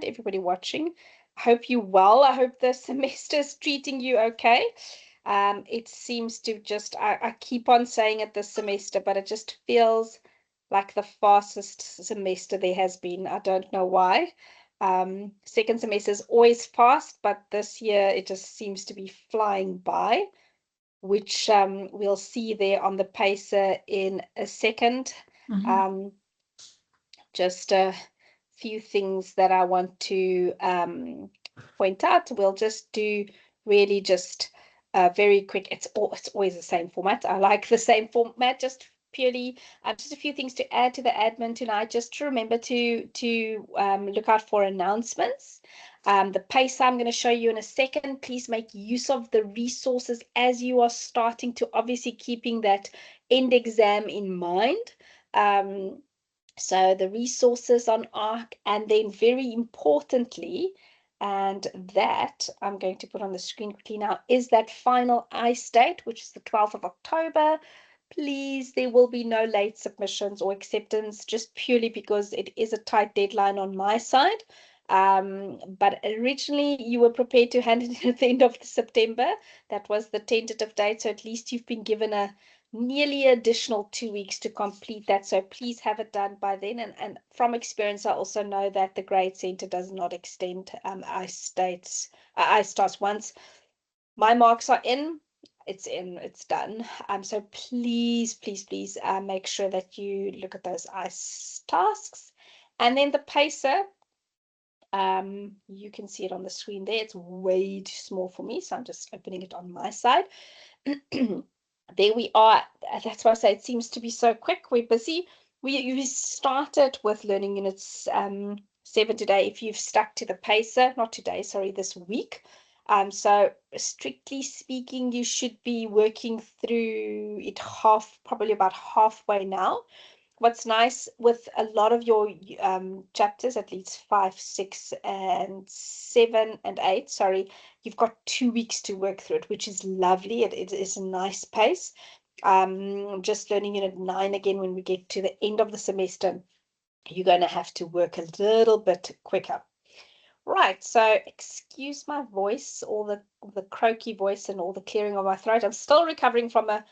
everybody watching. I hope you're well. I hope the semester is treating you okay. It seems to just, I keep on saying it this semester, but it just feels like the fastest semester there has been. I don't know why. Second semester is always fast, but this year it just seems to be flying by, which we'll see there on the pacer in a second. Just a few things that I want to point out. We'll just do really just very quick. It's always the same format. I like the same format, just purely just a few things to add to the admin tonight. Just to remember to look out for announcements. The pace I'm going to show you in a second. Please make use of the resources as you are starting to, obviously keeping that end exam in mind. So the resources on ARC, and then very importantly, and that I'm going to put on the screen quickly now, is that final ICE date, which is the 12th of October. Please, there will be no late submissions or acceptance, just purely because it is a tight deadline on my side. But originally you were prepared to hand it in at the end of September. That was the tentative date. So at least you've been given a nearly additional 2 weeks to complete that. So please have it done by then. And from experience, I also know that the grade center does not extend ICE once my marks are in, it's done. So please make sure that you look at those ICE tasks. And then the pacer, you can see it on the screen there. It's way too small for me, so I'm just opening it on my side. There we are. That's why I say it seems to be so quick. We're busy. We started with learning units 7 today. If you've stuck to the pacer, not today, sorry, this week. So strictly speaking, you should be working through it probably about halfway now. What's nice with a lot of your chapters, at least 5, 6, and 7 and 8, sorry, you've got 2 weeks to work through it, which is lovely. It is a nice pace. Just learning unit 9 again, when we get to the end of the semester, you're going to have to work a little bit quicker. Right, so excuse my voice, all the croaky voice and all the clearing of my throat. I'm still recovering from a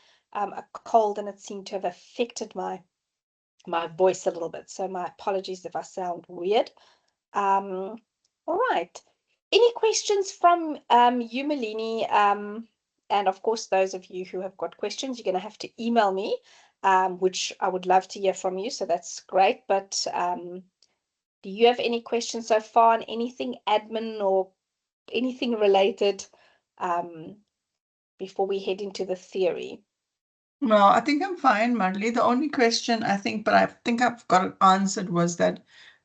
cold, and it seemed to have affected my voice a little bit, so my apologies if I sound weird. All right, any questions from you, Malini? And of course, those of you who have got questions, you're going to have to email me, which I would love to hear from you, so that's great. But do you have any questions so far on anything admin or anything related before we head into the theory? No, I think I'm fine, Marley. The only question I think I've got it answered was that,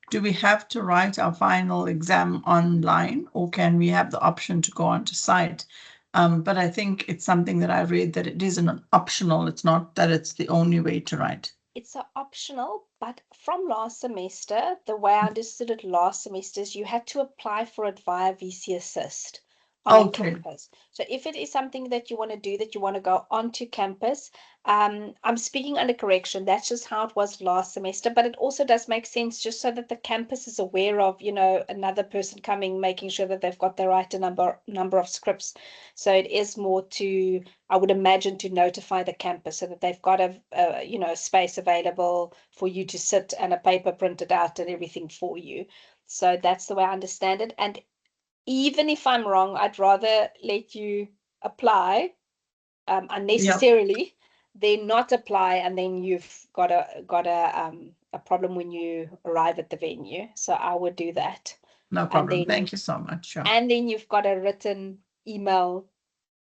do we have to write our final exam online, or can we have the option to go onto site? But I think it's something that I read that it is an optional. It's not that it's the only way to write. It's optional, but from last semester, the way I understood it last semester is you had to apply for it via VC Assist on a campus. So if it is something that you want to do, that you want to go onto campus, I'm speaking under correction. That's just how it was last semester, but it also does make sense just so that the campus is aware of, another person coming, making sure that they've got the right number of scripts. So it is more to, I would imagine, to notify the campus so that they've got a space available for you to sit and a paper printed out and everything for you. So that's the way I understand it. And even if I'm wrong, I'd rather let you apply unnecessarily than not apply, and then you've got a problem when you arrive at the venue. So I would do that. No problem. Thank you so much. Sure. And then you've got a written email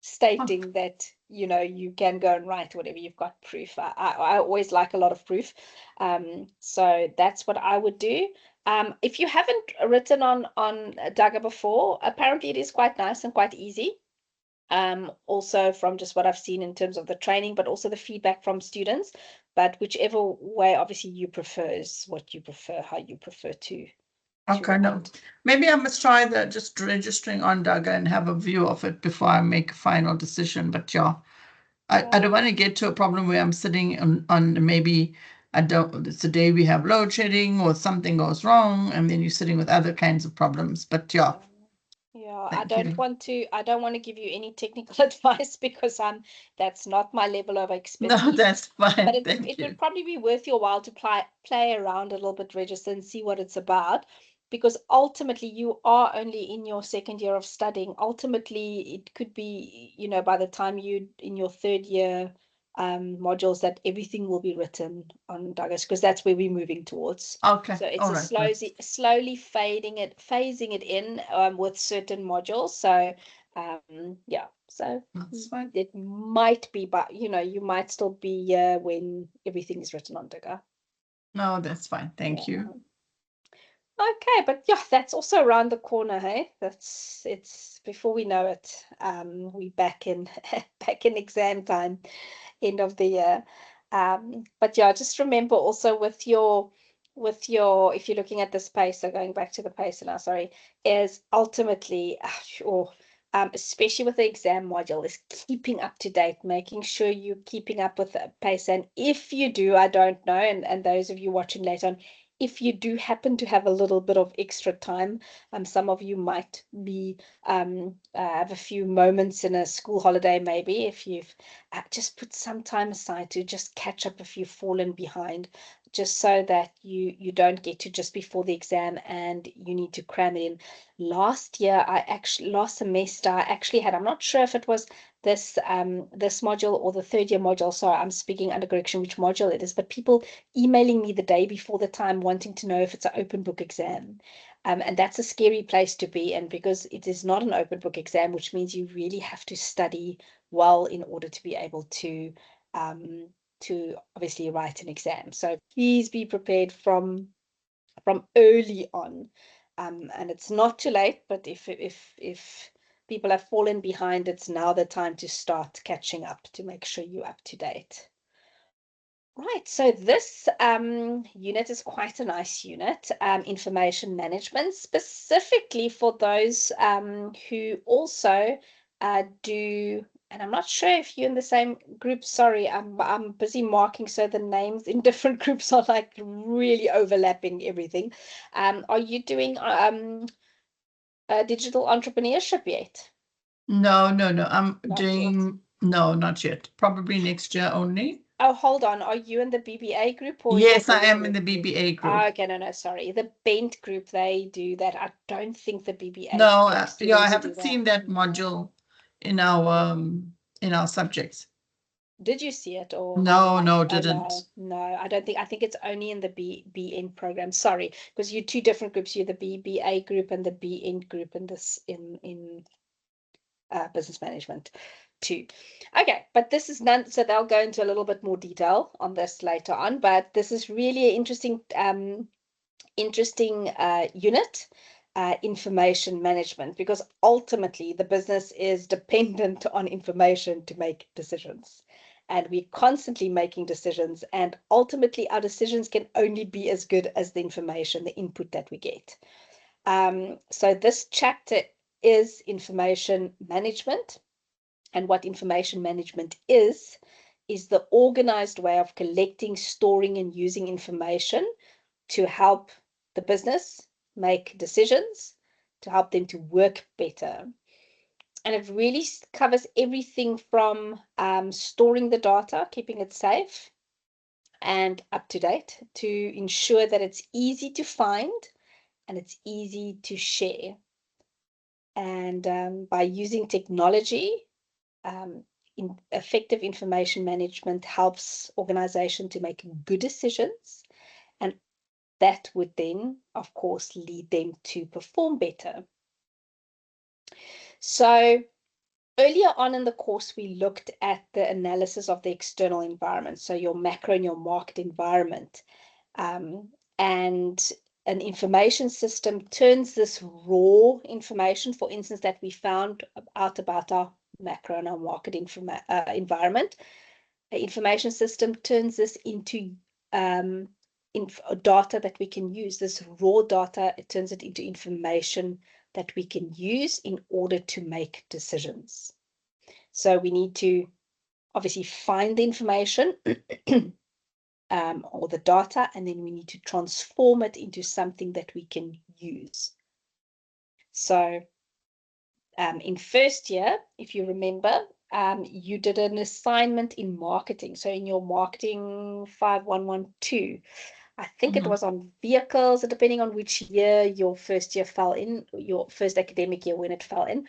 stating that you can go and write whatever. You've got proof. I always like a lot of proof. So that's what I would do. If you haven't written on Dagga before, apparently it is quite nice and quite easy. Also from just what I've seen in terms of the training, but also the feedback from students. But whichever way, obviously, you prefer is what you prefer, how you prefer to. Okay, no. Maybe I must try just registering on Dagga and have a view of it before I make a final decision. But I don't want to get to a problem where I'm sitting on maybe it's a day we have load shedding or something goes wrong, and then you're sitting with other kinds of problems. But yeah, Yeah, thank you. I don't want to give you any technical advice because that's not my level of No, expertise. that's fine. But Thank it you. would probably be worth your while to play around a little bit, register and see what it's about. Because ultimately you are only in your second year of studying. Ultimately, it could be, by the time you in your third year modules that everything will be written on Douglas, because that's where we're moving towards. Okay. So it's All a right. Good. slowly phasing it in with certain modules. So yeah, so That's fine. it might be, but you might still be here when everything is written on Digger. No, that's fine. Thank you. Yeah. Okay, but yeah, that's also around the corner, hey? It's before we know it, we back in back in exam time, end of the year. But yeah, just remember also if you're looking at this pacer, going back to the pacer now, sorry, is ultimately, or especially with the exam module, is keeping up to date, making sure you're keeping up with the pacer. And if you do, I don't know, and those of you watching later on, if you do happen to have a little bit of extra time, some of you might be have a few moments in a school holiday, maybe if you've just put some time aside to just catch up if you've fallen behind, just so that you don't get to just before the exam and you need to cram it in. Last semester I actually had, I'm not sure if it was this module or the third year module, so I'm speaking under correction which module it is, but people emailing me the day before the time wanting to know if it's an open book exam. And that's a scary place to be in because it is not an open book exam, which means you really have to study well in order to be able to obviously write an exam. So please be prepared from early on. And it's not too late, but if people have fallen behind, it's now the time to start catching up to make sure you're up to date. Right, so this unit is quite a nice unit, information management, specifically for those who also do, and I'm not sure if you're in the same group, sorry, I'm busy marking so the names in different groups are like really overlapping everything. Are you doing digital entrepreneurship yet? No, no, no. I'm Not yet. doing, no, not yet. Probably next year only. Oh, hold on. Are you in the BBA group or in the Yes, I Bent am in group? the BBA Ah, group. okay, no, sorry. The Bent group, they do that. I don't think the BBA No, yeah, I students do haven't that. seen that No. module in our subjects. Did you see it or No, no? no, Oh no, didn't. no, I don't think. I think it's only in the BN program. Sorry, because you're two different groups. You're the BBA group and the BN group in this in business management too. Okay, but this is none, so they'll go into a little bit more detail on this later on. But this is really an interesting unit, information management, because ultimately the business is dependent on information to make decisions. And we're constantly making decisions, and ultimately our decisions can only be as good as the information, the input that we get. So this chapter is information management. And what information management is the organized way of collecting, storing, and using information to help the business make decisions, to help them to work better. And it really covers everything from storing the data, keeping it safe and up to date, to ensure that it's easy to find and it's easy to share. And by using technology, effective information management helps organization to make good decisions, and that would then, of course, lead them to perform better. So earlier on in the course, we looked at the analysis of the external environment, so your macro and your market environment. And an information system turns this raw information, for instance, that we found out about our macro and our market environment. The information system turns this into data that we can use. This raw data, it turns it into information that we can use in order to make decisions. So we need to obviously find the information. or the data, and then we need to transform it into something that we can use. So in first year, if you remember, you did an assignment in marketing. So in your marketing 5112, I think it was on vehicles, depending on which year your first year fell in, your first academic year when it fell in.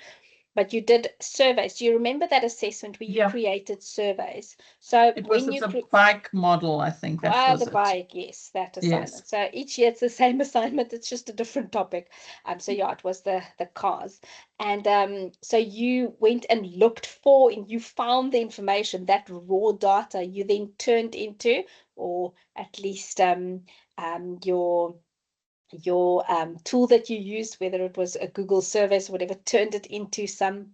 But you did surveys. Do you remember that assessment where you created surveys? So it was when you the bike model, I think that was the it. bike, yes, that assignment. Yes. So each year it's the same assignment, it's just a different topic. So yeah, it was the cars. And so you went and looked for, and you found the information, that raw data you then turned into, or at least your tool that you used, whether it was a Google service or whatever, turned it into some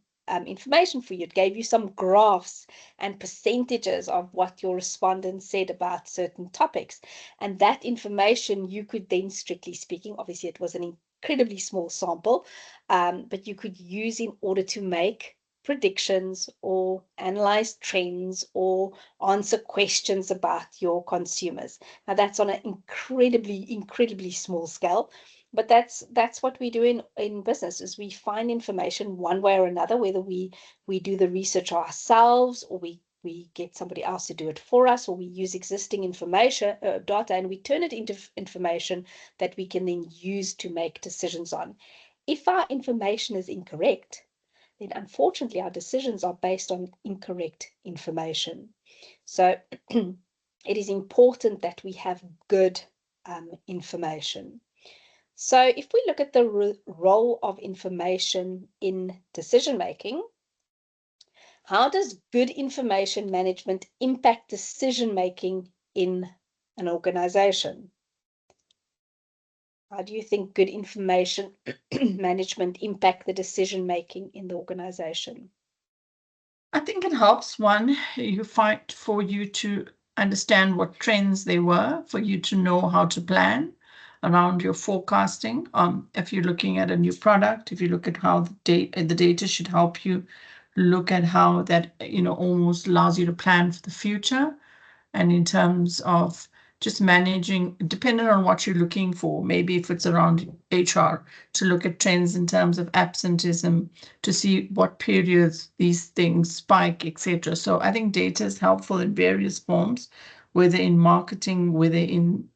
information for you. It gave you some graphs and percentages of what your respondents said about certain topics. And that information you could then, strictly speaking, obviously it was an incredibly small sample, but you could use in order to make predictions or analyze trends or answer questions about your consumers. Now that's on an incredibly small scale, but that's what we do in business, is we find information one way or another, whether we do the research ourselves, or we get somebody else to do it for us, or we use existing information, data, and we turn it into information that we can then use to make decisions on. If our information is incorrect, then unfortunately our decisions are based on incorrect information. So it is important that we have good information. So if we look at the role of information in decision making, how does good information management impact decision making in an organization? How do you think good information management impact the decision making in the organization? I think it helps, one, you fight for you to understand what trends they were, for you to know how to plan around your forecasting. If you're looking at a new product, if you look at how the data should help you look at how that, almost allows you to plan for the future. And in terms of just managing, depending on what you're looking for, maybe if it's around HR, to look at trends in terms of absenteeism, to see what periods these things spike, etc. So I think data is helpful in various forms, whether in marketing, whether in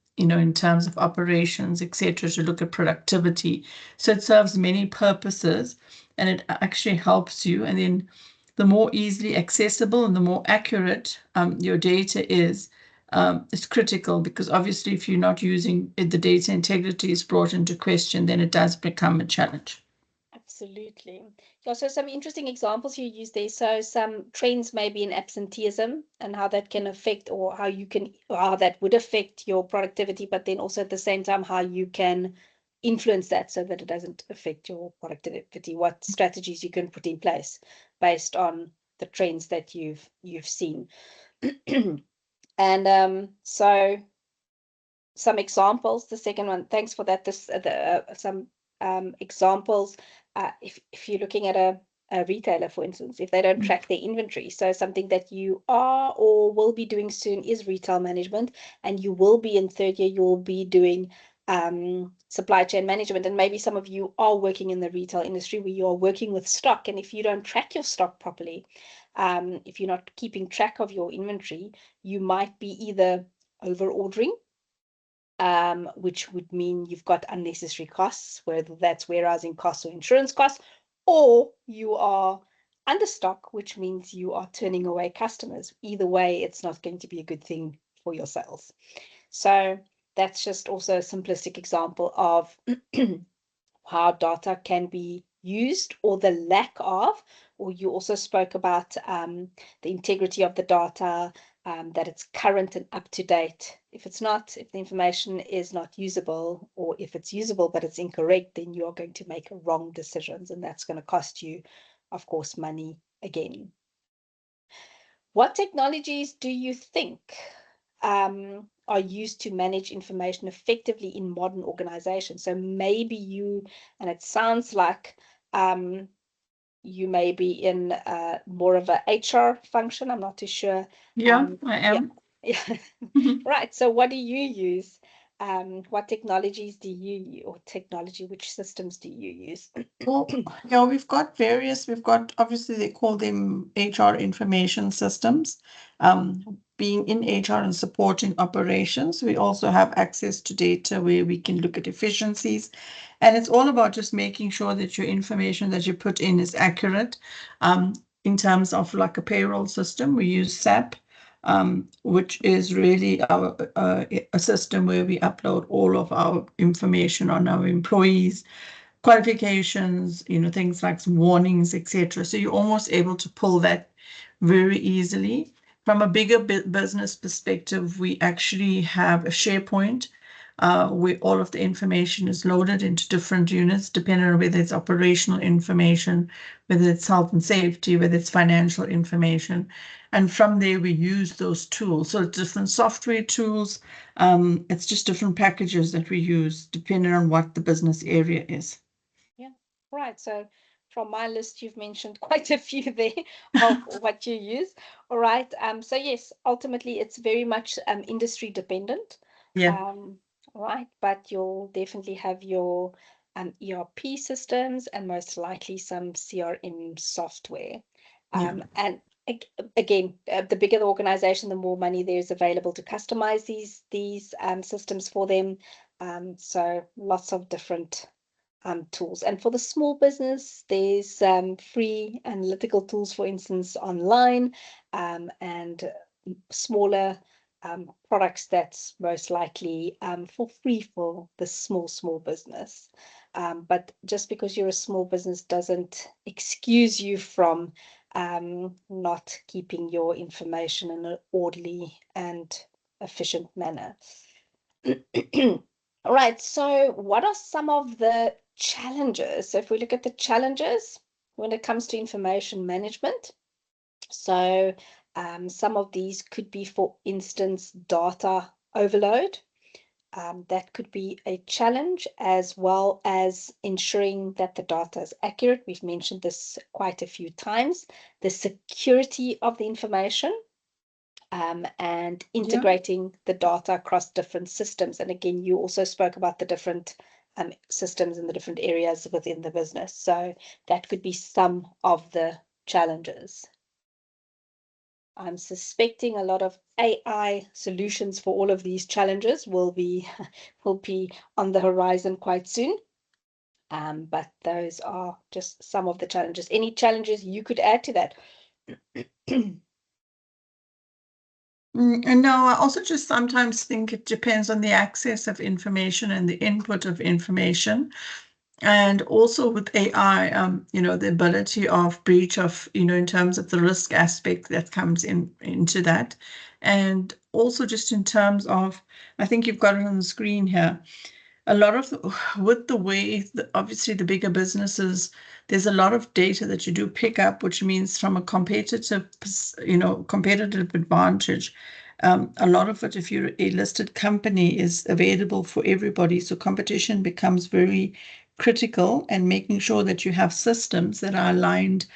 terms of operations, etc., to look at productivity. So it serves many purposes, and it actually helps you. And then the more easily accessible and the more accurate your data is critical, because obviously if you're not using it, the data integrity is brought into question, then it does become a challenge. Absolutely. Yeah, so some interesting examples you use there. So some trends maybe in absenteeism and how that can affect, or how that would affect your productivity, but then also at the same time how you can influence that so that it doesn't affect your productivity, what strategies you can put in place based on the trends that you've seen. And so some examples. The second one, thanks for that. Some examples. If you're looking at a retailer, for instance, if they don't track their inventory, so something that you are or will be doing soon is retail management, and you will be in third year, you'll be doing supply chain management, and maybe some of you are working in the retail industry where you are working with stock, and if you don't track your stock properly, if you're not keeping track of your inventory, you might be either over ordering, which would mean you've got unnecessary costs, whether that's warehousing costs or insurance costs, or you are under stock, which means you are turning away customers. Either way, it's not going to be a good thing for your sales. So that's just also a simplistic example of how data can be used, or the lack of, or you also spoke about the integrity of the data, that it's current and up to date. If the information is not usable, or if it's usable but it's incorrect, then you are going to make wrong decisions, and that's going to cost you, of course, money again. What technologies do you think are used to manage information effectively in modern organizations? So maybe and it sounds like you may be in more of a HR function. I'm not too sure. Yeah, I am. Yeah. Mhm. Right. So what do you use? What technologies do you, or technology, which systems do you use? Well, yeah, we've got various, we've got, obviously they call them HR information systems. Being in HR and supporting operations, we also have access to data where we can look at efficiencies. And it's all about just making sure that your information that you put in is accurate. Um, in terms of like a payroll system, we use SAP, which is really a system where we upload all of our information on our employees, qualifications, things like some warnings, etc. So you're almost able to pull that very easily. From a bigger business perspective, we actually have a SharePoint where all of the information is loaded into different units, depending on whether it's operational information, whether it's health and safety, whether it's financial information. And from there, we use those tools. So different software tools, it's just different packages that we use depending on what the business area is. Yeah, right. So from my list, you've mentioned quite a few there of what you use. All right. So yes, ultimately it's very much industry dependent. Yeah. Um, right, but you'll definitely have your ERP systems and most likely some CRM software. Yeah. And again, the bigger the organization, the more money there is available to customize these systems for them. So lots of different tools. And for the small business, there's free analytical tools, for instance, online, and smaller products that's most likely for free for the small business. But just because you're a small business doesn't excuse you from not keeping your information in an orderly and efficient manner. All right, so what are some of the challenges? So if we look at the challenges when it comes to information management, so some of these could be, for instance, data overload. That could be a challenge, as well as ensuring that the data is accurate. We've mentioned this quite a few times. The security of the information, and Yeah. integrating the data across different systems. And again, you also spoke about the different systems in the different areas within the business. So that could be some of the challenges. I'm suspecting a lot of AI solutions for all of these challenges will be will be on the horizon quite soon. But those are just some of the challenges. Any challenges you could add to that? And no, I also just sometimes think it depends on the access of information and the input of information. And also with AI, the ability of breach of, in terms of the risk aspect that comes into that. And also just in terms of, I think you've got it on the screen here, a lot of with the way obviously the bigger businesses, there's a lot of data that you do pick up, which means from a competitive advantage, a lot of it, if you're a listed company, is available for everybody, so competition becomes very critical, and making sure that you have systems that are aligned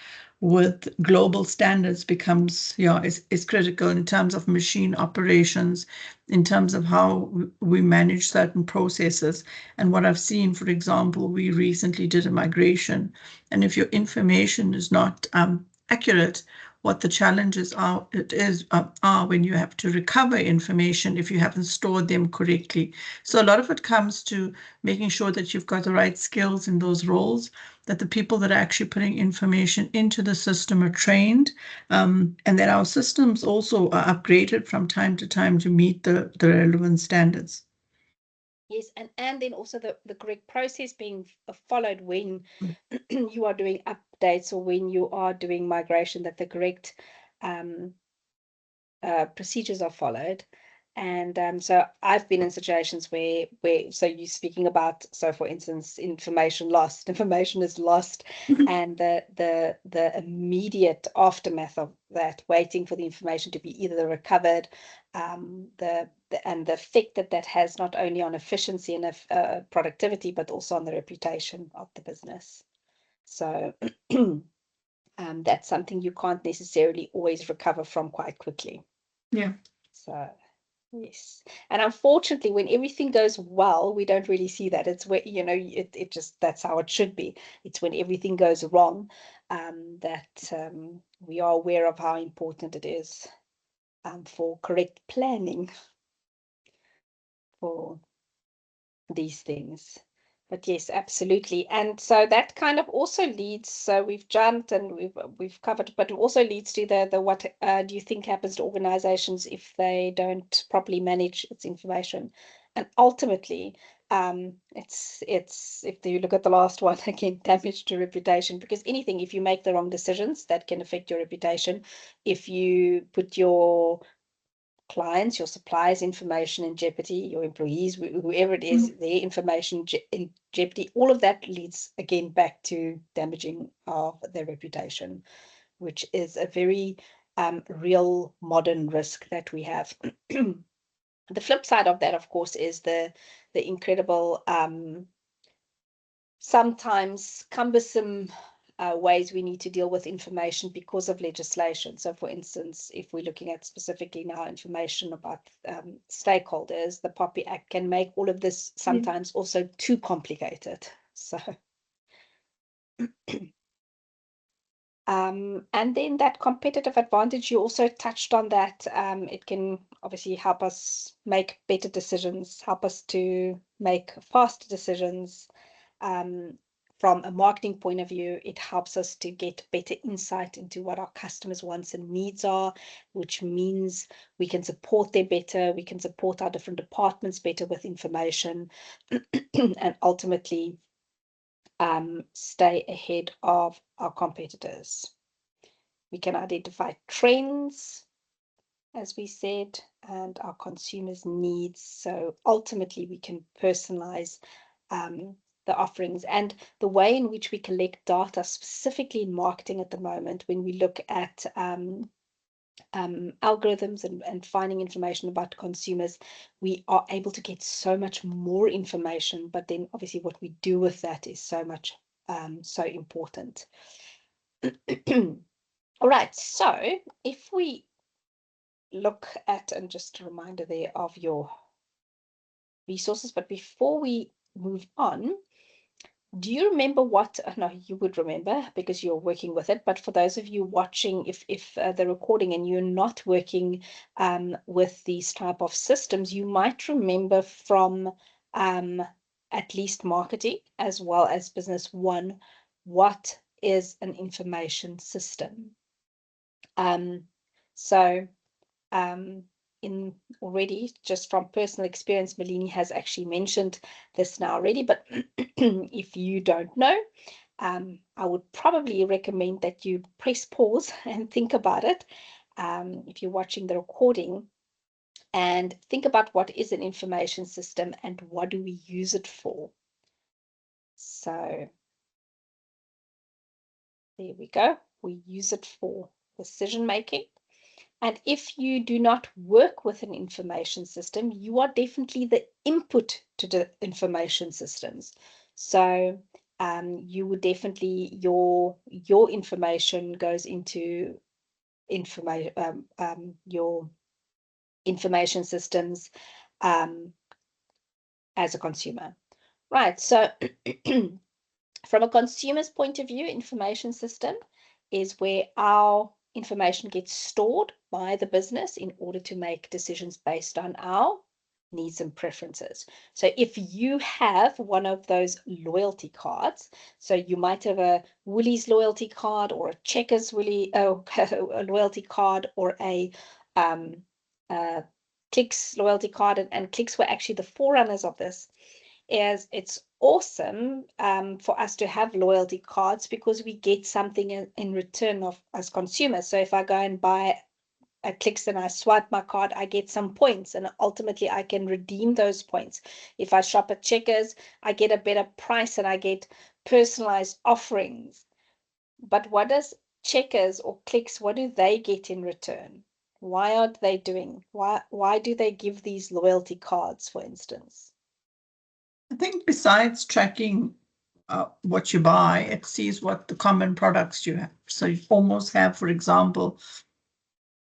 with global standards becomes, is critical in terms of machine operations, in terms of how we manage certain processes. And what I've seen, for example, we recently did a migration, and if your information is not accurate, what the challenges are when you have to recover information if you haven't stored them correctly. So a lot of it comes to making sure that you've got the right skills in those roles, that the people that are actually putting information into the system are trained, and that our systems also are upgraded from time to time to meet the relevant standards. Yes, and then also the correct process being followed when you are doing updates or when you are doing migration, that the correct um, procedures are followed. And so I've been in situations where so you're speaking about, so for instance, information lost, information is lost, and the immediate aftermath of that, waiting for the information to be either recovered, and the effect that that has not only on efficiency and productivity, but also on the reputation of the business. So that's something you can't necessarily always recover from quite quickly. Yeah. So, yes. And unfortunately, when everything goes well, we don't really see that. It's where, it just, that's how it should be. It's when everything goes wrong, that we are aware of how important it is for correct planning for these things. But yes, absolutely. And so that kind of also leads, so we've jumped and we've covered, but it also leads to the what do you think happens to organizations if they don't properly manage its information? And ultimately, it's if you look at the last one again, damage to reputation, because anything, if you make the wrong decisions, that can affect your reputation. If you put your clients, your suppliers' information in jeopardy, your employees, whoever it is, their information in jeopardy, all of that leads again back to damaging of their reputation, which is a very real modern risk that we have. The flip side of that, of course, is the incredible sometimes cumbersome ways we need to deal with information because of legislation. So, for instance, if we're looking at specifically now information about stakeholders, the POPI Act can make all of this sometimes also too complicated. So, and then that competitive advantage, you also touched on that. It can obviously help us make better decisions, help us to make faster decisions. From a marketing point of view, it helps us to get better insight into what our customers' wants and needs are, which means we can support them better, we can support our different departments better with information, and ultimately stay ahead of our competitors. We can identify trends, as we said, and our consumers' needs. So ultimately, we can personalize the offerings and the way in which we collect data, specifically in marketing at the moment, when we look at algorithms and finding information about consumers, we are able to get so much more information, but then obviously what we do with that is so much so important. All right, so if we look at, and just a reminder there of your resources, but before we move on, do you remember what, no, you would remember because you're working with it, but for those of you watching, if the recording and you're not working with these type of systems, you might remember from at least marketing as well as business one, what is an information system? So in already, just from personal experience, Malini has actually mentioned this now already, but if you don't know, I would probably recommend that you press pause and think about it if you're watching the recording, and think about what is an information system and what do we use it for. So there we go. We use it for decision making. And if you do not work with an information system, you are definitely the input to the information systems. So you would definitely, your information goes into your information systems as a consumer. Right, so from a consumer's point of view, information system is where our information gets stored by the business in order to make decisions based on our needs and preferences. So if you have one of those loyalty cards, so you might have a Woolies loyalty card or a Checkers a loyalty card or a Clicks loyalty card, and Clicks were actually the forerunners of this. It's awesome for us to have loyalty cards because we get something in return of as consumers. So if I go and buy a Clicks and I swipe my card, I get some points, and ultimately I can redeem those points. If I shop at Checkers, I get a better price and I get personalized offerings. But what does Checkers or Clicks, what do they get in return? Why are they doing? Why do they give these loyalty cards, for instance? I think besides tracking what you buy, it sees what the common products you have. So you almost have, for example,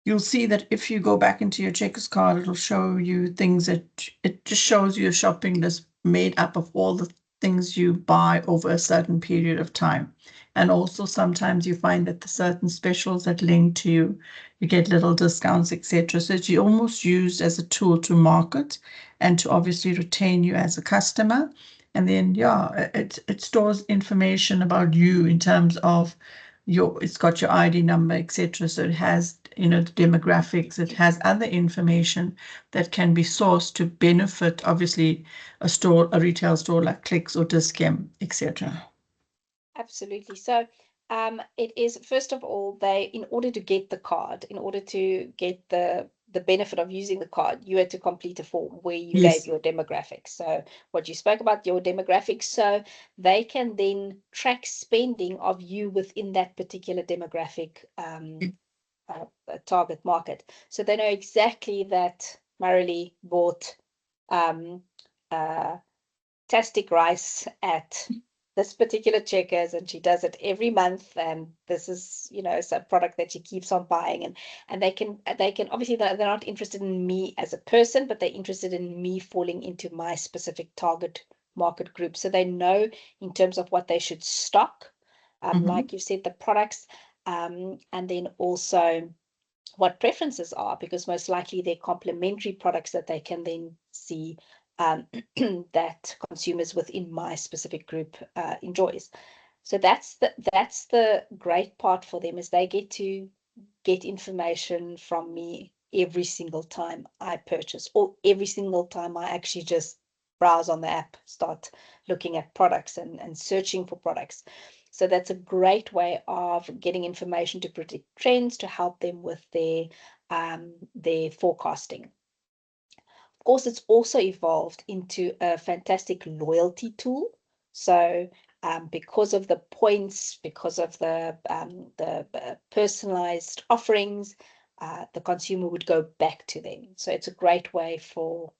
you'll see that if you go back into your Checkers card, it'll show you things that it just shows you a shopping list made up of all the things you buy over a certain period of time. And also sometimes you find that the certain specials that link to you get little discounts, etc. So it's almost used as a tool to market and to obviously retain you as a customer. And then, yeah, it stores information about you in terms of it's got your ID number, etc. So it has, the demographics, it has other information that can be sourced to benefit, obviously, a retail store like Clicks or Discount, etc. Absolutely. So it is, first of all, in order to get the card, in order to get the benefit of using the card, you had to complete a form where you gave Yes. your demographics. So what you spoke about, your demographics, so they can then track spending of you within that particular demographic target market. So they know exactly that Marilee bought um, uh, tastic rice at this particular Checkers, and she does it every month, and this is, some product that she keeps on buying, and they can obviously, they're not interested in me as a person, but they're interested in me falling into my specific target market group. So they know in terms of what they should stock, Mhm. like you said, the products, and then also what preferences are, because most likely they're complementary products that they can then see um, that consumers within my specific group enjoys. So that's the great part for them, is they get to get information from me every single time I purchase, or every single time I actually just browse on the app, start looking at products and searching for products. So that's a great way of getting information to predict trends to help them with their forecasting. Of course, it's also evolved into a fantastic loyalty tool. So, because of the points, because of the personalized offerings, the consumer would go back to them. So it's a great way for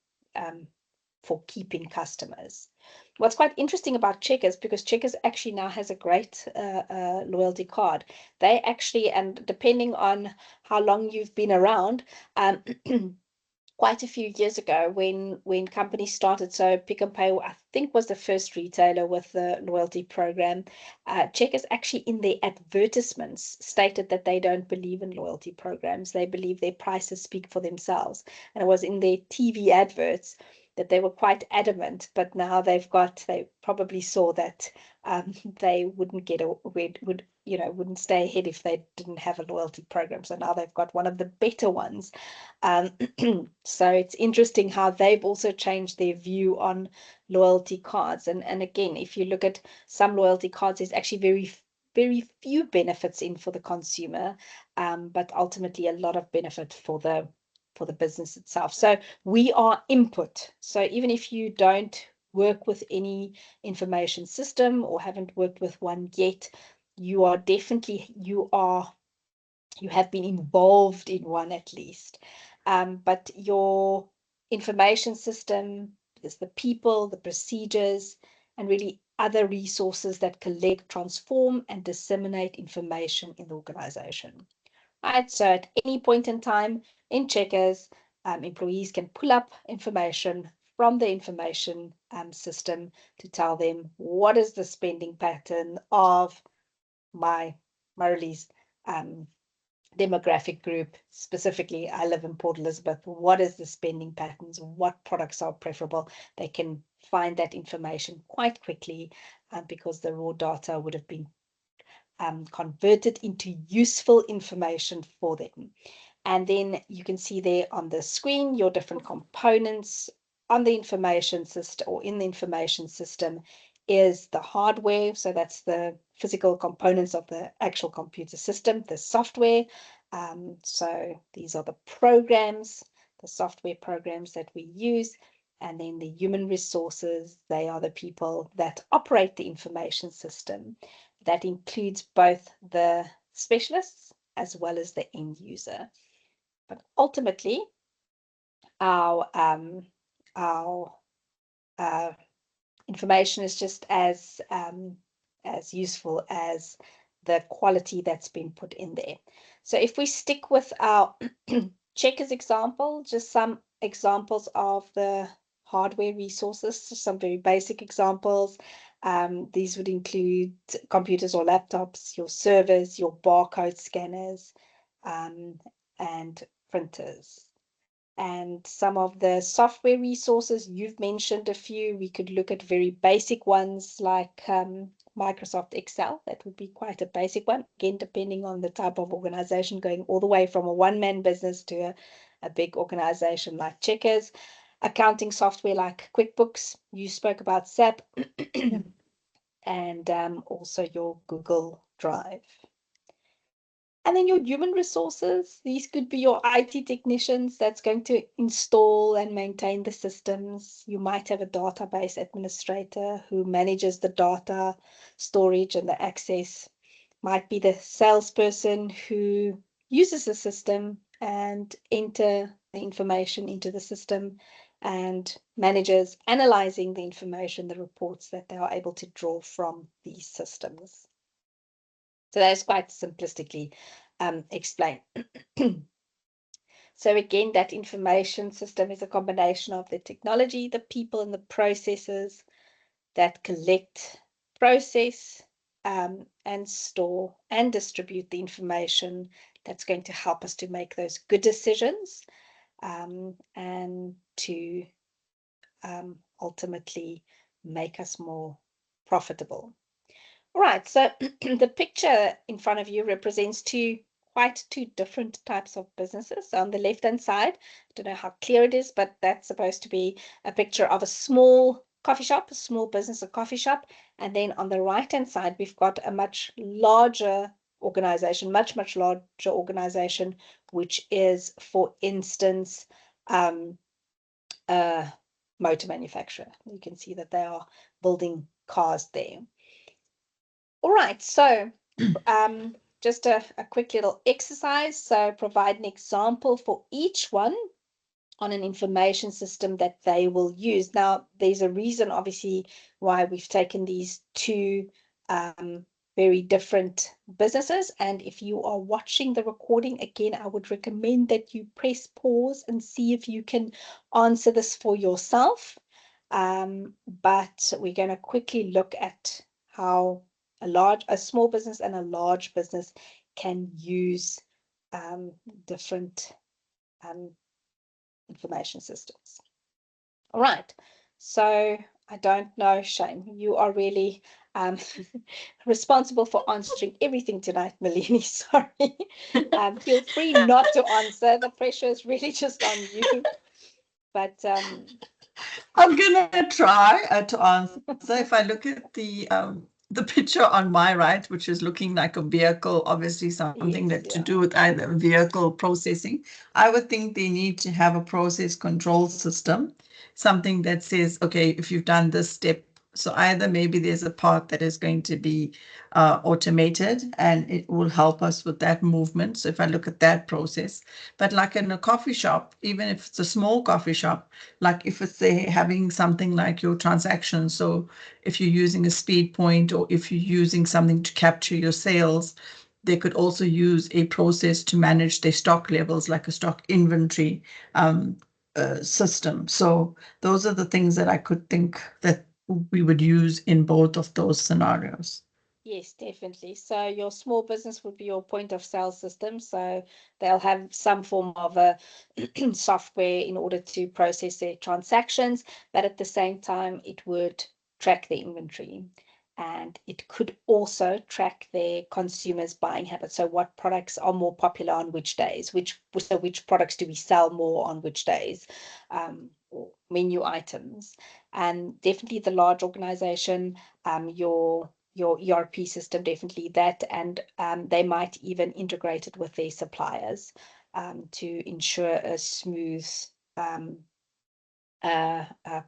keeping customers. What's quite interesting about Checkers, because Checkers actually now has a great loyalty card. They actually, and depending on how long you've been around, quite a few years ago, when companies started. So Pick n Pay, I think, was the first retailer with the loyalty program. Checkers actually in their advertisements stated that they don't believe in loyalty programs. They believe their prices speak for themselves. And it was in their TV adverts that they were quite adamant. But now they probably saw that they wouldn't get a wouldn't stay ahead if they didn't have a loyalty program. So now they've got one of the better ones. um, so it's interesting how they've also changed their view on loyalty cards. And again, if you look at some loyalty cards, there's actually very few benefits in for the consumer, but ultimately a lot of benefit for the business itself. So we are input. So even if you don't work with any information system or haven't worked with one yet, you have been involved in one at least. But your information system is the people, the procedures, and really other resources that collect, transform, and disseminate information in the organization. Right, so at any point in time in Checkers, employees can pull up information from the information system to tell them what is the spending pattern of my Marilee's demographic group. Specifically, I live in Port Elizabeth. What is the spending patterns? What products are preferable? They can find that information quite quickly, because the raw data would have been converted into useful information for them. And then you can see there on the screen your different components on the information system, or in the information system, is the hardware. So that's the physical components of the actual computer system, the software. So these are the programs, the software programs that we use. And then the human resources, they are the people that operate the information system. That includes both the specialists as well as the end user. But ultimately, our information is just as useful as the quality that's been put in there. So if we stick with our checkers example, just some examples of the hardware resources, some very basic examples. These would include computers or laptops, your servers, your barcode scanners, and printers. And some of the software resources, you've mentioned a few. We could look at very basic ones like Microsoft Excel. That would be quite a basic one, again, depending on the type of organization, going all the way from a one-man business to a big organization like Checkers. Accounting software like QuickBooks. You spoke about SAP. And also your Google Drive. And then your human resources, these could be your IT technicians that's going to install and maintain the systems. You might have a database administrator who manages the data storage and the access. Might be the salesperson who uses the system and enter the information into the system and manages analyzing the information, the reports that they are able to draw from these systems. So that's quite simplistically explained. So again, that information system is a combination of the technology, the people, and the processes that collect, process, and store and distribute the information that's going to help us to make those good decisions and to ultimately make us more profitable. All right, so the picture in front of you represents quite two different types of businesses. So on the left-hand side, I don't know how clear it is, but that's supposed to be a picture of a small coffee shop, a small business, a coffee shop. And then on the right-hand side, we've got a much larger organization, much larger organization, which is, for instance, a motor manufacturer. You can see that they are building cars there. All right, so just a quick little exercise. So provide an example for each one on an information system that they will use. Now, there's a reason, obviously, why we've taken these two very different businesses. And if you are watching the recording, again, I would recommend that you press pause and see if you can answer this for yourself. But we're going to quickly look at how a small business and a large business can use different information systems. All right, so I don't know, Shane, you are really responsible for answering everything tonight, Malini. Sorry. Feel free not to answer. The pressure is really just on you. But I'm gonna try to answer. If I look at the picture on my right, which is looking like a vehicle, obviously something yes, that to do with either vehicle processing, I would think they need to have a process control system, something that says, okay, if you've done this step, so either maybe there's a part that is going to be automated and it will help us with that movement. So if I look at that process, but like in a coffee shop, even if it's a small coffee shop, like if it's having something like your transaction, so if you're using a speed point or if you're using something to capture your sales, they could also use a process to manage their stock levels, like a stock inventory system. So those are the things that I could think that we would use in both of those scenarios. yes, definitely. So your small business would be your point of sale system. So they'll have some form of a software in order to process their transactions, but at the same time, it would track the inventory. And it could also track their consumers' buying habits. So what products are more popular on which days? Which products do we sell more on which days? Or menu items. And definitely the large organization, your ERP system, definitely that, and they might even integrate it with their suppliers to ensure a smooth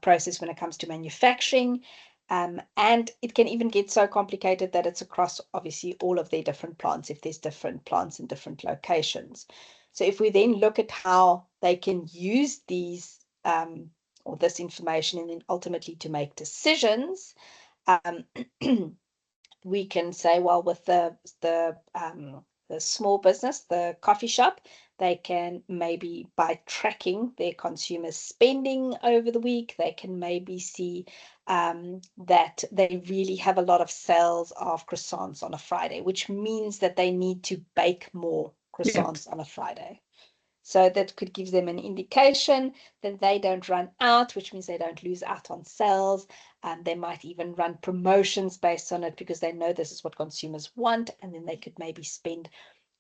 process when it comes to manufacturing. And it can even get so complicated that it's across, obviously, all of their different plants, if there's different plants in different locations. So if we then look at how they can use these or this information and then ultimately to make decisions, we can say, well, with the small business, the coffee shop, they can maybe, by tracking their consumers' spending over the week, they can maybe see that they really have a lot of sales of croissants on a Friday, which means that they need to bake more Yep. croissants on a Friday. So that could give them an indication that they don't run out, which means they don't lose out on sales. And they might even run promotions based on it because they know this is what consumers want. And then they could maybe spend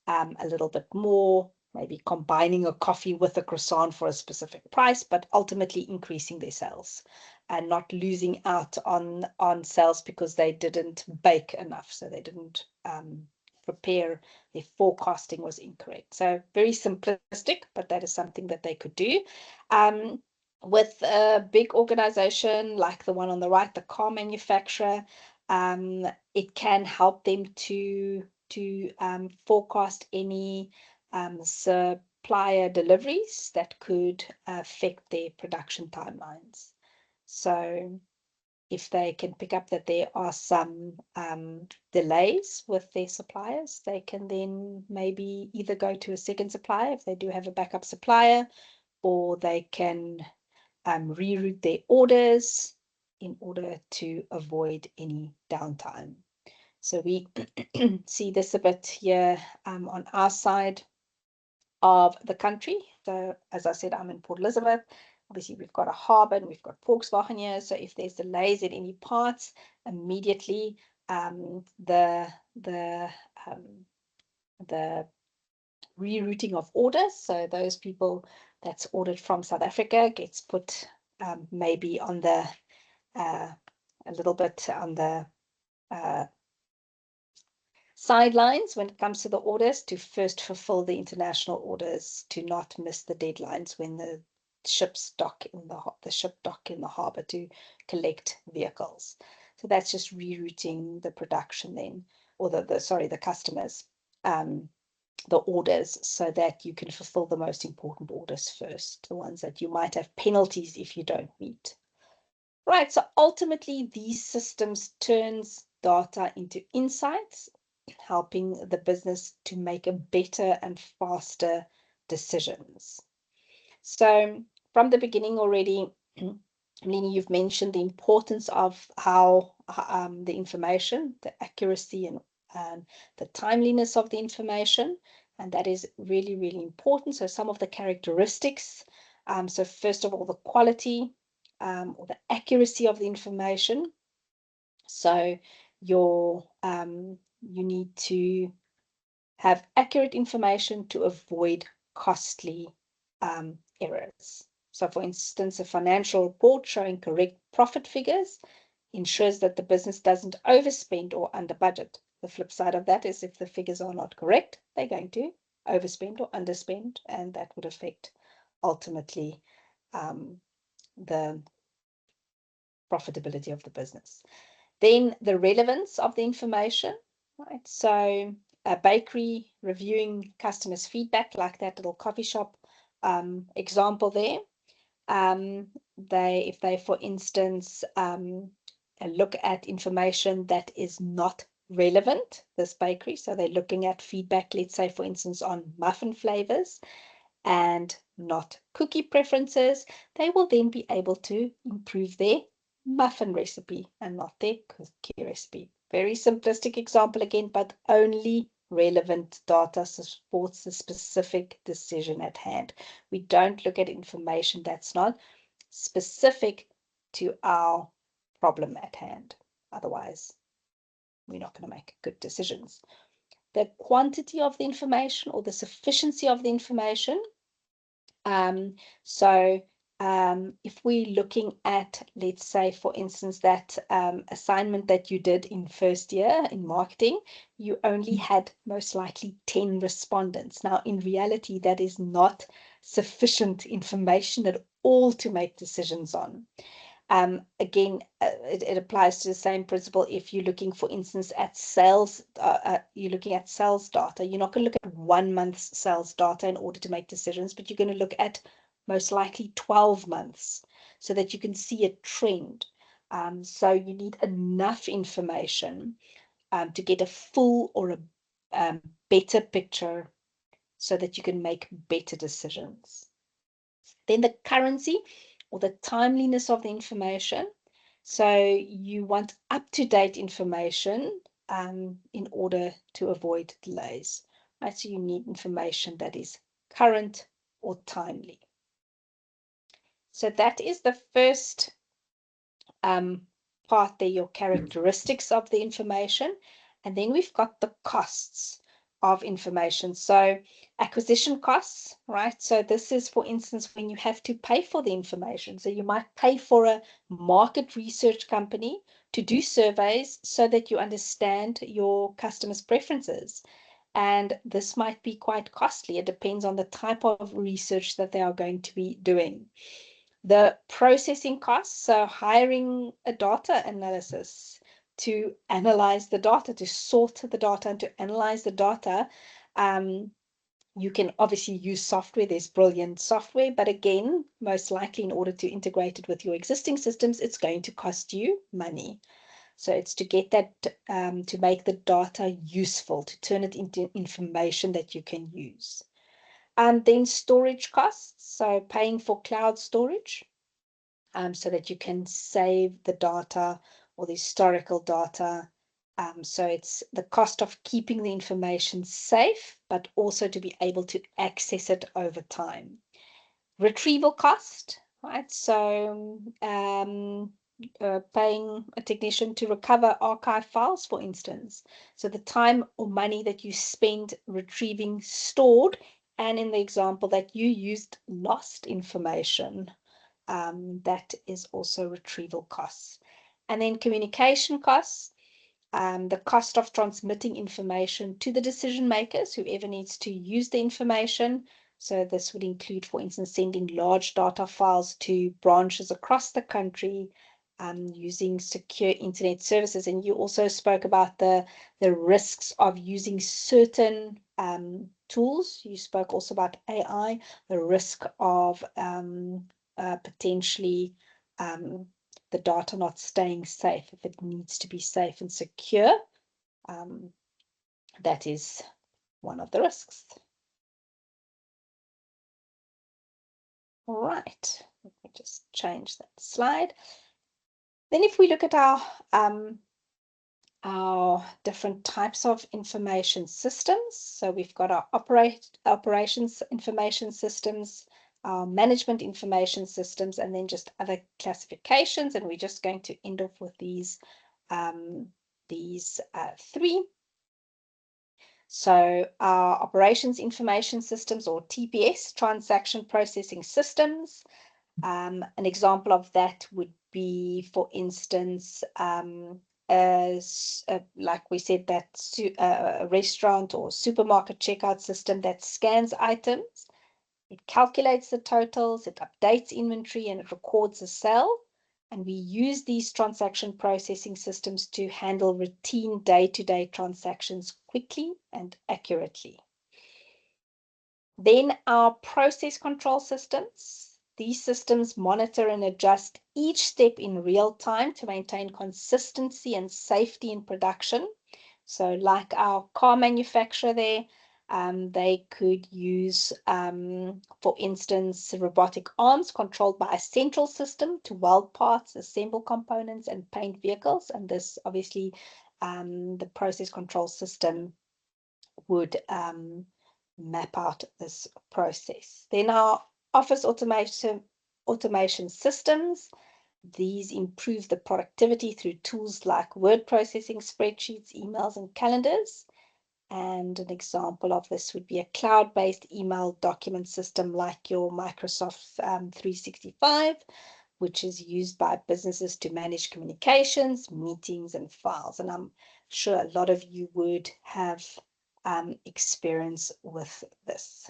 a little bit more, maybe combining a coffee with a croissant for a specific price, but ultimately increasing their sales and not losing out on sales because they didn't bake enough. So they didn't prepare, their forecasting was incorrect. So very simplistic, but that is something that they could do. With a big organization like the one on the right, the car manufacturer, it can help them to forecast any supplier deliveries that could affect their production timelines. So if they can pick up that there are some delays with their suppliers, they can then maybe either go to a second supplier if they do have a backup supplier, or they can reroute their orders in order to avoid any downtime. So we see this a bit here on our side of the country. So as I said, I'm in Port Elizabeth. Obviously, we've got a harbour and we've got Volkswagen here. So if there's delays in any parts, immediately the rerouting of orders. So those people that's ordered from South Africa gets put maybe on the a little bit on the sidelines when it comes to the orders, to first fulfill the international orders, to not miss the deadlines when the ships dock in the ship dock in the harbor to collect vehicles. So that's just rerouting the production then, or the customers, the orders, so that you can fulfill the most important orders first, the ones that you might have penalties if you don't meet. Right, so ultimately these systems turns data into insights, helping the business to make a better and faster decisions. So from the beginning already, Melanie, you've mentioned the importance of how the information, the accuracy and the timeliness of the information, and that is really, really important. So some of the characteristics, so first of all, the quality or the accuracy of the information. So you need to have accurate information to avoid costly errors. So for instance, a financial report showing correct profit figures ensures that the business doesn't overspend or under budget. The flip side of that is if the figures are not correct, they're going to overspend or underspend, and that would affect ultimately the profitability of the business. Then the relevance of the information, right? So a bakery reviewing customers' feedback, like that little coffee shop example there. If they, for instance, look at information that is not relevant, this bakery, so they're looking at feedback, let's say, for instance, on muffin flavors and not cookie preferences, they will then be able to improve their muffin recipe and not their cookie recipe. Very simplistic example again, but only relevant data supports the specific decision at hand. We don't look at information that's not specific to our problem at hand. Otherwise, we're not going to make good decisions. The quantity of the information or the sufficiency of the information. So if we're looking at, let's say, for instance, that assignment that you did in first year in marketing, you only had most likely 10 respondents. Now, in reality, that is not sufficient information at all to make decisions on. Again, it applies to the same principle if you're looking, for instance, at sales, you're looking at sales data. You're not going to look at 1 month's sales data in order to make decisions, but you're going to look at most likely 12 months so that you can see a trend. So you need enough information to get a full or a better picture so that you can make better decisions. Then the currency or the timeliness of the information. So you want up-to-date information in order to avoid delays. Right? So you need information that is current or timely. So that is the first part there, your characteristics of the information. And then we've got the costs of information. So acquisition costs, right? So this is, for instance, when you have to pay for the information. So you might pay for a market research company to do surveys so that you understand your customers' preferences. And this might be quite costly. It depends on the type of research that they are going to be doing. The processing costs, so hiring a data analysis to analyze the data, to sort the data and to analyze the data. You can obviously use software. There's brilliant software, but again, most likely in order to integrate it with your existing systems, it's going to cost you money. So it's to get that, to make the data useful, to turn it into information that you can use. And then storage costs, so paying for cloud storage, so that you can save the data or the historical data. So it's the cost of keeping the information safe, but also to be able to access it over time. Retrieval cost, right? So paying a technician to recover archive files, for instance. So the time or money that you spend retrieving stored, and in the example that you used, lost information, that is also retrieval costs. And then communication costs, the cost of transmitting information to the decision makers, whoever needs to use the information. So this would include, for instance, sending large data files to branches across the country, using secure internet services. And you also spoke about the risks of using certain tools. You spoke also about AI, the risk of potentially the data not staying safe if it needs to be safe and secure. That is one of the risks. All right, let me just change that slide. Then if we look at our different types of information systems, so we've got our operations information systems, our management information systems, and then just other classifications. And we're just going to end off with these three. So our operations information systems, or TPS, transaction processing systems. An example of that would be, for instance, like we said, that a restaurant or supermarket checkout system that scans items. It calculates the totals, it updates inventory, and it records the sale. And we use these transaction processing systems to handle routine day-to-day transactions quickly and accurately. Then our process control systems. These systems monitor and adjust each step in real time to maintain consistency and safety in production. So like our car manufacturer there, they could use, for instance, robotic arms controlled by a central system to weld parts, assemble components, and paint vehicles. And this, obviously, the process control system would map out this process. Then our office automation systems. These improve the productivity through tools like word processing, spreadsheets, emails, and calendars. And an example of this would be a cloud-based email document system like your Microsoft 365, which is used by businesses to manage communications, meetings, and files. And I'm sure a lot of you would have experience with this.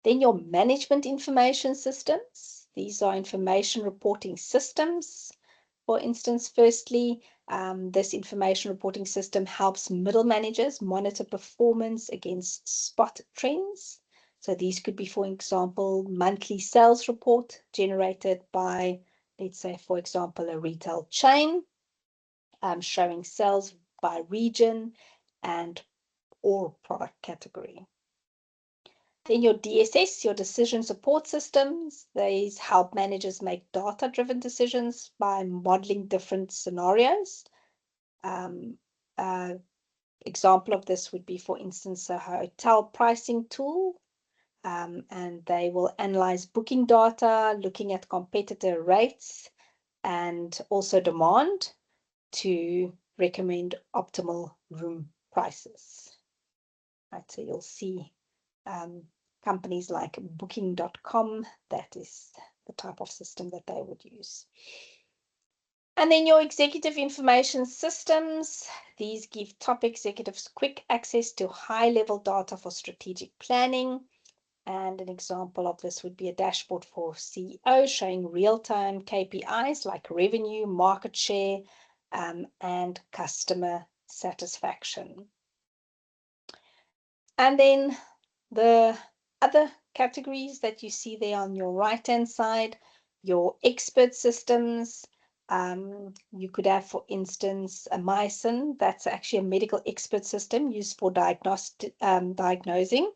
Then your management information systems. These are information reporting systems. For instance, firstly, this information reporting system helps middle managers monitor performance against spot trends. So these could be, for example, monthly sales report generated by, let's say, for example, a retail chain. showing sales by region and or product category. Then your DSS, your decision support systems, these help managers make data-driven decisions by modeling different scenarios. Example of this would be, for instance, a hotel pricing tool, and they will analyze booking data, looking at competitor rates and also demand to recommend optimal room prices. Right, so you'll see companies like booking.com, that is the type of system that they would use. And then your executive information systems, these give top executives quick access to high-level data for strategic planning. And an example of this would be a dashboard for CEO showing real-time KPIs like revenue, market share, and customer satisfaction. And then the other categories that you see there on your right-hand side, your expert systems. You could have, for instance, a MySyn. That's actually a medical expert system used for diagnosing.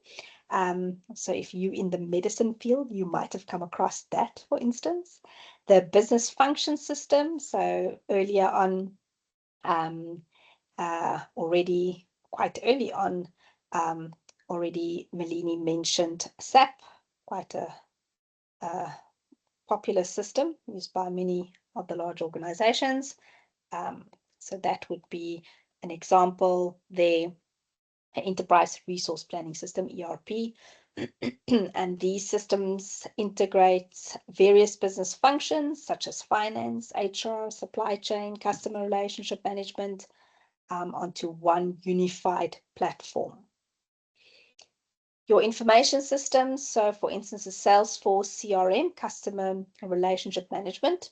So if you're in the medicine field, you might have come across that, for instance. The business function system. So earlier on, already quite early on, already Melanie mentioned SAP, quite a popular system used by many of the large organizations. So that would be an example there, an enterprise resource planning system, ERP. And these systems integrate various business functions such as finance, HR, supply chain, customer relationship management onto one unified platform. Your information systems, so for instance, a Salesforce CRM, customer relationship management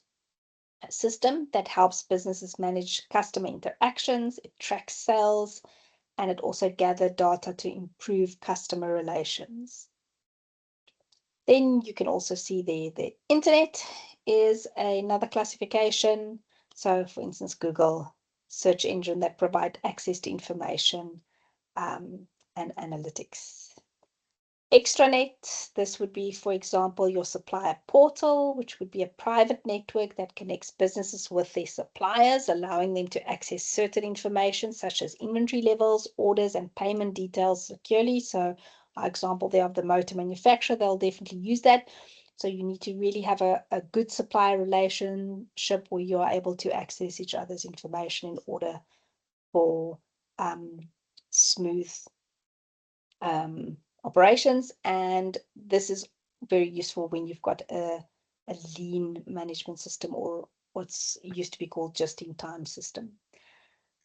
system that helps businesses manage customer interactions, it tracks sales, and it also gathers data to improve customer relations. Then you can also see the internet is another classification. So for instance, Google search engine that provide access to information and analytics. Extranet, this would be, for example, your supplier portal, which would be a private network that connects businesses with their suppliers, allowing them to access certain information such as inventory levels, orders, and payment details securely. So, our example there of the motor manufacturer, they'll definitely use that. So you need to really have a good supplier relationship where you are able to access each other's information in order for smooth operations. And this is very useful when you've got a lean management system, or what's used to be called just-in-time system.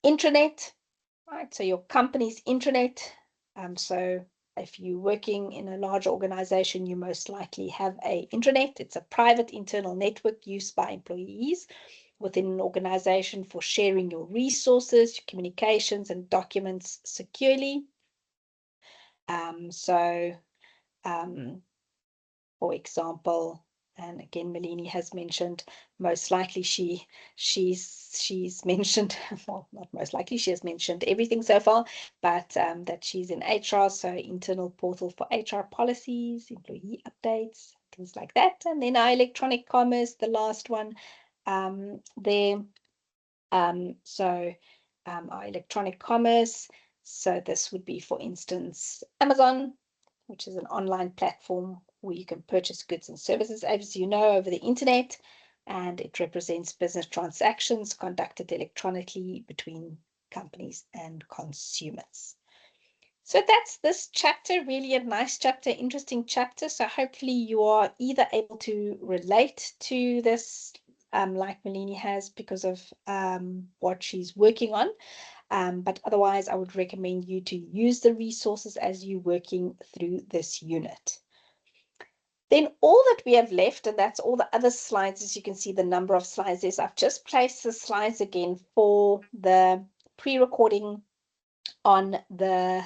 Intranet, right? So your company's intranet. So if you're working in a large organization, you most likely have an intranet. It's a private internal network used by employees within an organization for sharing your resources, your communications, and documents securely. For example, and again, Melanie has mentioned, most likely she's mentioned, well, not most likely, she has mentioned everything so far, but that she's in HR, so internal portal for HR policies, employee updates, things like that. And then our electronic commerce, the last one there. Our electronic commerce, so this would be, for instance, Amazon, which is an online platform where you can purchase goods and services, as you know, over the internet, and it represents business transactions conducted electronically between companies and consumers. So that's this chapter, really a nice chapter, interesting chapter. So hopefully you are either able to relate to this like Melanie has because of what she's working on. But otherwise, I would recommend you to use the resources as you're working through this unit. Then all that we have left, and that's all the other slides, as you can see the number of slides is, I've just placed the slides again for the pre-recording on the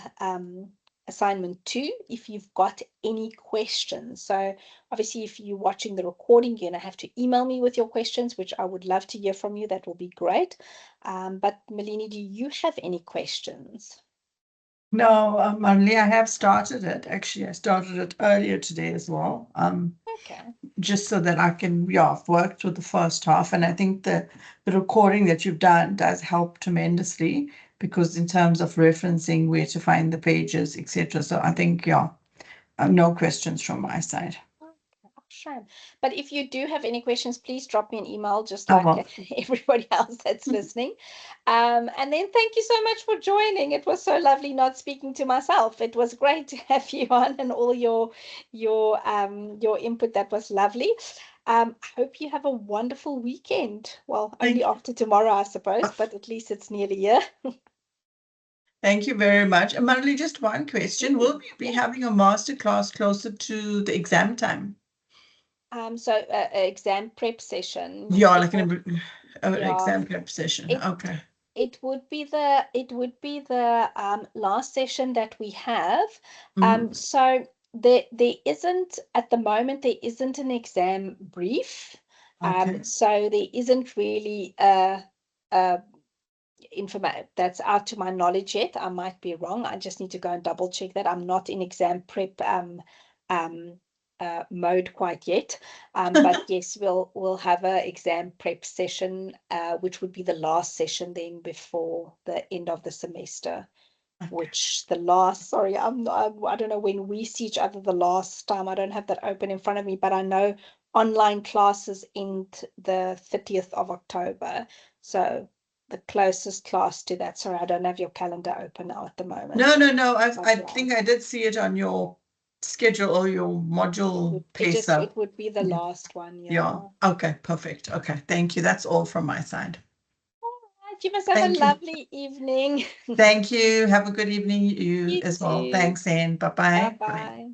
assignment 2 if you've got any questions. So obviously, if you're watching the recording, you're going to have to email me with your questions, which I would love to hear from you. That will be great. But Malini, do you have any questions? No, Marley, I have started it. Actually, I started it earlier today as well. Okay. Just so that I can, yeah, I've worked with the first half. And I think the recording that you've done does help tremendously because in terms of referencing where to find the pages, etc. So I think, yeah, no questions from my side. Okay. Oh, shame. But if you do have any questions, please drop me an email, just I like will. everybody else that's listening. And then thank you so much for joining. It was so lovely not speaking to myself. It was great to have you on and all your input. That was lovely. I hope you have a wonderful weekend. Well, only Thank you. after tomorrow, I suppose, but at least it's nearly here. Thank you very much. And Marley, just one question. Will we be Yeah. having a master class closer to the exam time? So exam prep session. Yeah, It like will, an yeah. exam prep session. It Okay. it would be the last session that we have. Mhm. So there isn't at the moment there isn't an exam brief. Okay. So there isn't really a information that's out to my knowledge yet. I might be wrong. I just need to go and double check that. I'm not in exam prep um, mode quite yet. But yes, we'll have a exam prep session, which would be the last session then before the end of the semester. Okay. Which the last, sorry, I don't know when we see each other the last time. I don't have that open in front of me, but I know online classes end the 30th of October. So the closest class to that. Sorry, I don't have your calendar open now at the No, moment. no, no. But I yeah, think I did see it on your schedule or your module pacer. it would be the Yeah. last one, Yeah. yeah. Okay. Perfect. Okay. Thank you. That's all from my side. All right, you must have a Thank you. lovely evening. Thank you. Have a good evening, you You as well. too. Thanks, and Bye bye-bye. Bye. bye.